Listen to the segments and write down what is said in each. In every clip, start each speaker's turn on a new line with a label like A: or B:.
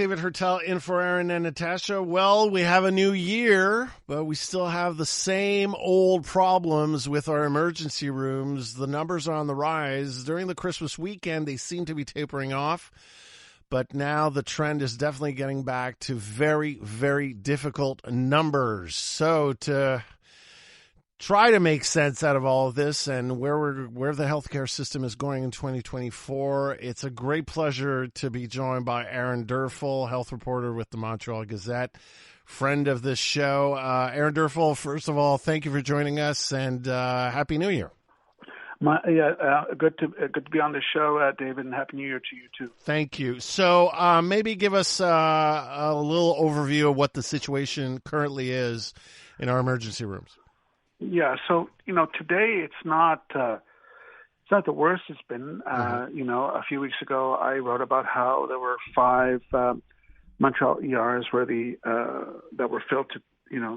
A: David Heurtel in for Aaron and Natasha. Well, we have a new year, but we still have the same old problems with our emergency rooms. The numbers are on the rise. During the Christmas weekend, they seem to be tapering off, but now the trend is definitely getting back to very, very difficult numbers. So to try to make sense out of all of this and where the healthcare system is going in 2024. It's a great pleasure to be joined by Aaron Derfel, health reporter with the Montreal Gazette, friend of this show. Aaron Derfel, first of all, thank you for joining us, and Happy New Year.
B: Good to be on the show, David, and Happy New Year to you too.
A: Thank you. So maybe give us a little overview of what the situation currently is in our emergency rooms.
B: Yeah, so today it's not the worst it's been. A few weeks ago I wrote about how there were 5 Montreal ERs that were filled to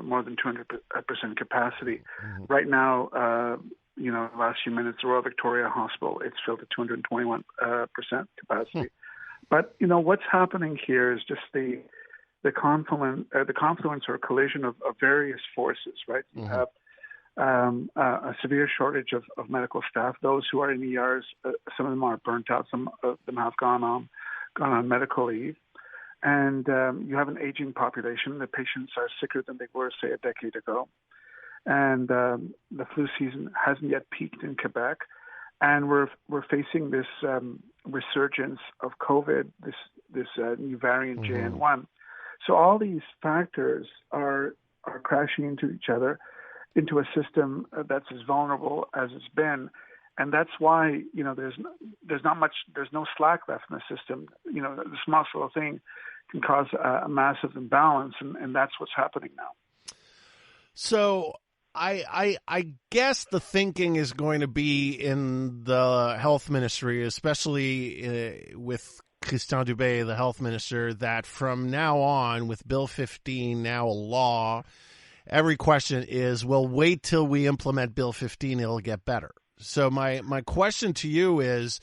B: more than 200% capacity. Mm-hmm. Right now, the last few minutes, the Royal Victoria Hospital, it's filled to 221% capacity. But what's happening here is just the confluence or collision of various forces, right? You have a severe shortage of medical staff. Those who are in ERs, some of them are burnt out. Some of them have gone on medical leave. And you have an aging population. The patients are sicker than they were, say, a decade ago. And the flu season hasn't yet peaked in Quebec. And we're facing this resurgence of COVID, this new variant JN1. So all these factors are crashing into each other, into a system that's as vulnerable as it's been, and that's why there's no slack left in the system. The smallest little thing can cause a massive imbalance, and that's what's happening now.
A: So I guess the thinking is going to be in the health ministry, especially with Christian Dubé, the health minister, that from now on, with Bill 15 now a law, every question is, well, wait till we implement Bill 15, it'll get better. So my question to you is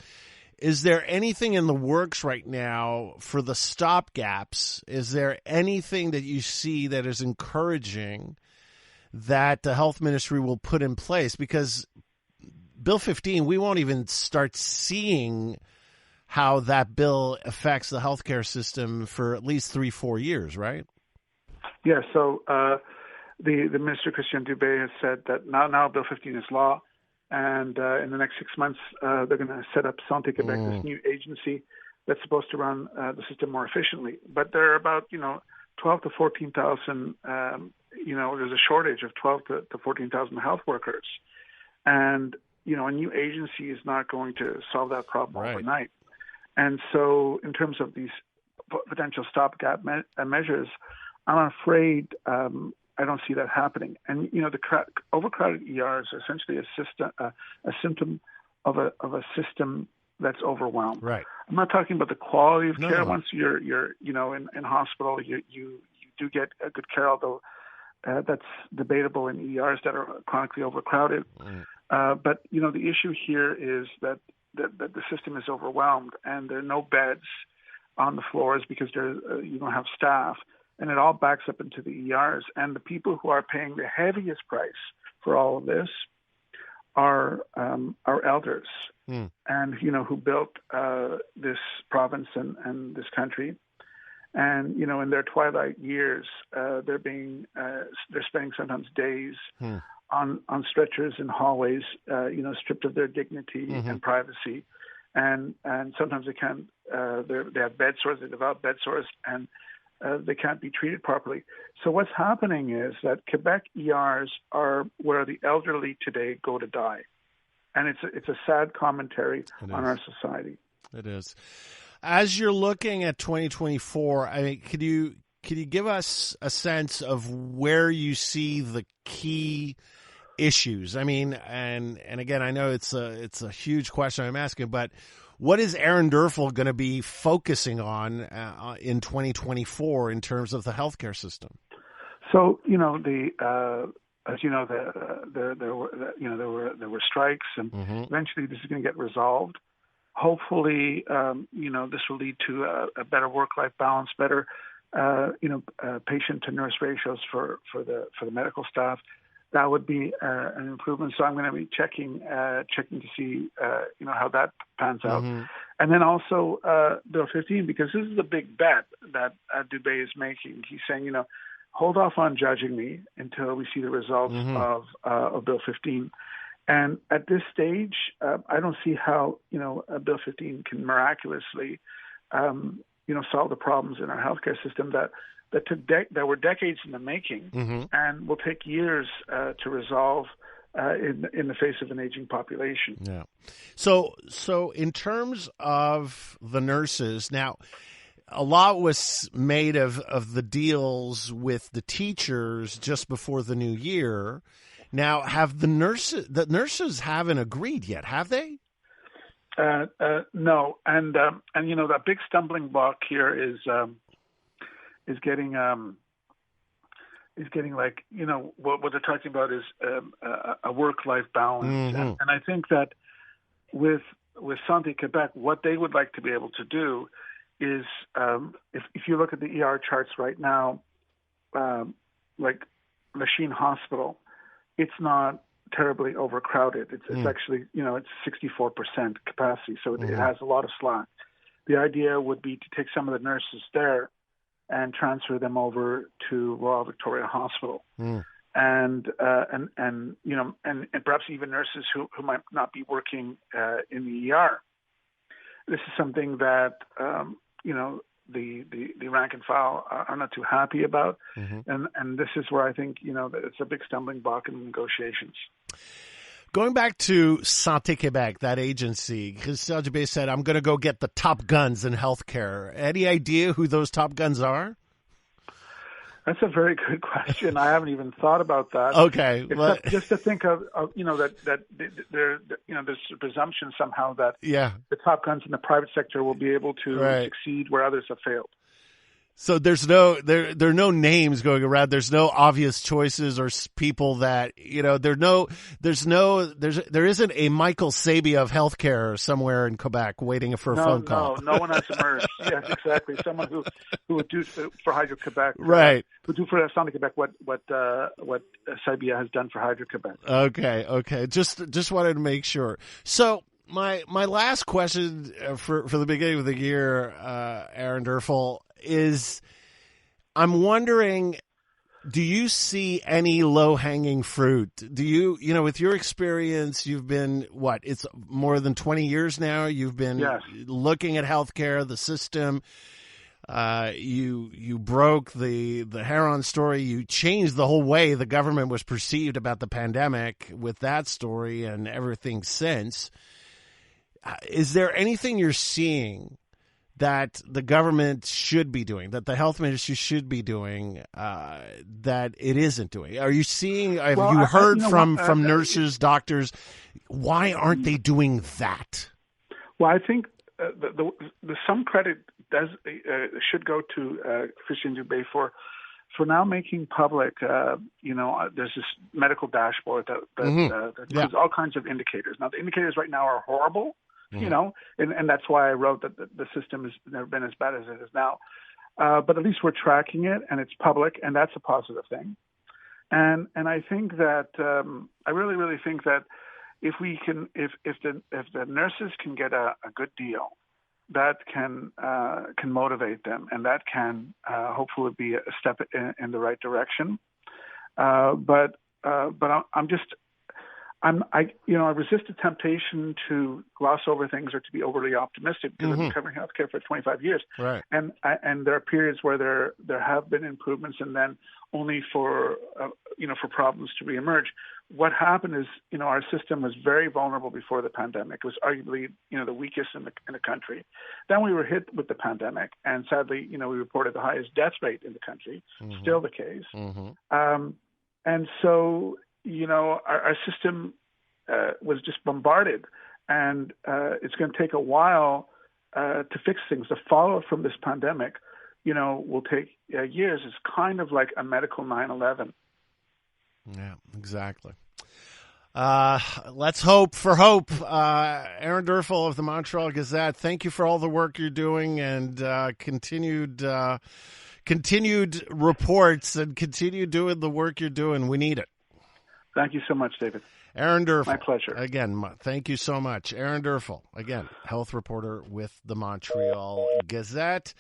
A: there anything in the works right now for the stopgaps? Is there anything that you see that is encouraging that the health ministry will put in place? Because Bill 15, we won't even start seeing how that bill affects the healthcare system for at least 3-4 years, right?
B: Yeah, so the Minister, Christian Dubé, has said that now Bill 15 is law, and in the next 6 months, they're going to set up Santé Québec, this new agency that's supposed to run the system more efficiently. But there are about, 12 to 14,000, there's a shortage of 12 to 14,000 health workers. And, a new agency is not going to solve that problem overnight. And so in terms of these potential stopgap measures, I'm afraid I don't see that happening. And the overcrowded ERs are essentially a symptom of a system that's overwhelmed. Right. I'm not talking about the quality of care. Once you're in hospital, you do get a good care, although that's debatable in ERs that are chronically overcrowded. But the issue here is that the system is overwhelmed, and there are no beds on the floors because you don't have staff. And it all backs up into the ERs. And the people who are paying the heaviest price for all of this are our elders, and who built this province and this country. And in their twilight years, they're spending sometimes days on stretchers in hallways, stripped of their dignity and privacy. And sometimes they can't. They have bed sores. They develop bed sores, and they can't be treated properly. So what's happening is that Quebec ERs are where the elderly today go to die. And it's a sad commentary on our society.
A: It is. As you're looking at 2024, I mean, could you give us a sense of where you see the key issues? I mean, and again, I know it's a huge question I'm asking, but what is Aaron Derfel going to be focusing on in 2024 in terms of the healthcare system?
B: So, as you know, there were strikes, and eventually this is going to get resolved. hopefully, this will lead to a better work-life balance, better, patient-to-nurse ratios for the medical staff. That would be an improvement. So I'm going to be checking to see, how that pans out.
A: Mm-hmm.
B: And then also Bill 15, because this is a big bet that Dubé is making. He's saying, hold off on judging me until we see the results of Bill 15. And at this stage, I don't see how, Bill 15 can miraculously, solve the problems in our healthcare system that were decades in the making and will take years to resolve in the face of an aging population.
A: Yeah. So in terms of the nurses, now a lot was made of the deals with the teachers just before the new year. Now, have the nurses haven't agreed yet, have they?
B: No, and that big stumbling block here is getting like, what they're talking about is a work-life balance, and I think that with Santé Quebec, what they would like to be able to do is, if you look at the ER charts right now, like Lachine Hospital, it's not terribly overcrowded. It's actually, it's 64% capacity, so it has a lot of slack. The idea would be to take some of the nurses there and transfer them over to Royal Victoria Hospital, and perhaps even nurses who might not be working in the ER. This is something that the rank and file are not too happy about, and this is where I think that it's a big stumbling block in the negotiations.
A: Going back to Santé Quebec, that agency, Christian Dubé said, I'm going to go get the top guns in healthcare. Any idea who those top guns are?
B: That's a very good question. I haven't even thought about that.
A: Okay.
B: Except just to think of that there's a presumption somehow that the top guns in the private sector will be able to succeed where others have failed.
A: So there are no names going around. There's no obvious choices or people that, there isn't a Michael Sabia of healthcare somewhere in Quebec waiting for a phone call.
B: No one has emerged. Yes, exactly. Someone who would do for Hydro-Quebec.
A: Right.
B: Would do for Santé Quebec what Sabia has done for Hydro-Quebec.
A: Okay. Just wanted to make sure. So my last question for the beginning of the year, Aaron Derfel, is I'm wondering, do you see any low-hanging fruit? Do you, with your experience, you've been, it's more than 20 years now, you've been looking at healthcare, the system, you broke the Heron story, you changed the whole way the government was perceived about the pandemic with that story and everything since. Is there anything you're seeing that the government should be doing, that the health ministry should be doing, that it isn't doing? Are you seeing, have you heard from nurses, doctors, why aren't they doing that? Well,
B: I think the some credit should go to Christian Dubé for now making public, there's this medical dashboard that includes all kinds of indicators. Now, the indicators right now are horrible. And that's why I wrote that the system has never been as bad as it is now. But at least we're tracking it, and it's public, and that's a positive thing. And I think that I really, really think that if the nurses can get a good deal, that can motivate them, and that can hopefully be a step in the right direction. But I resist the temptation to gloss over things or to be overly optimistic because I've been covering healthcare for 25 years.
A: Right.
B: And there are periods where there have been improvements and then only for problems to reemerge. What happened is, our system was very vulnerable before the pandemic. It was arguably, the weakest in the country. Then we were hit with the pandemic, and sadly, we reported the highest death rate in the country. Still the case. And so, our system was just bombarded, and it's going to take a while to fix things. The fallout from this pandemic, will take years. It's kind of like a medical 9/11.
A: Yeah, exactly. Let's hope for hope. Aaron Derfel of the Montreal Gazette, thank you for all the work you're doing and continued reports and continue doing the work you're doing. We need it.
B: Thank you so much, David.
A: Aaron Derfel.
B: My pleasure.
A: Again, thank you so much. Aaron Derfel, again, health reporter with the Montreal Gazette.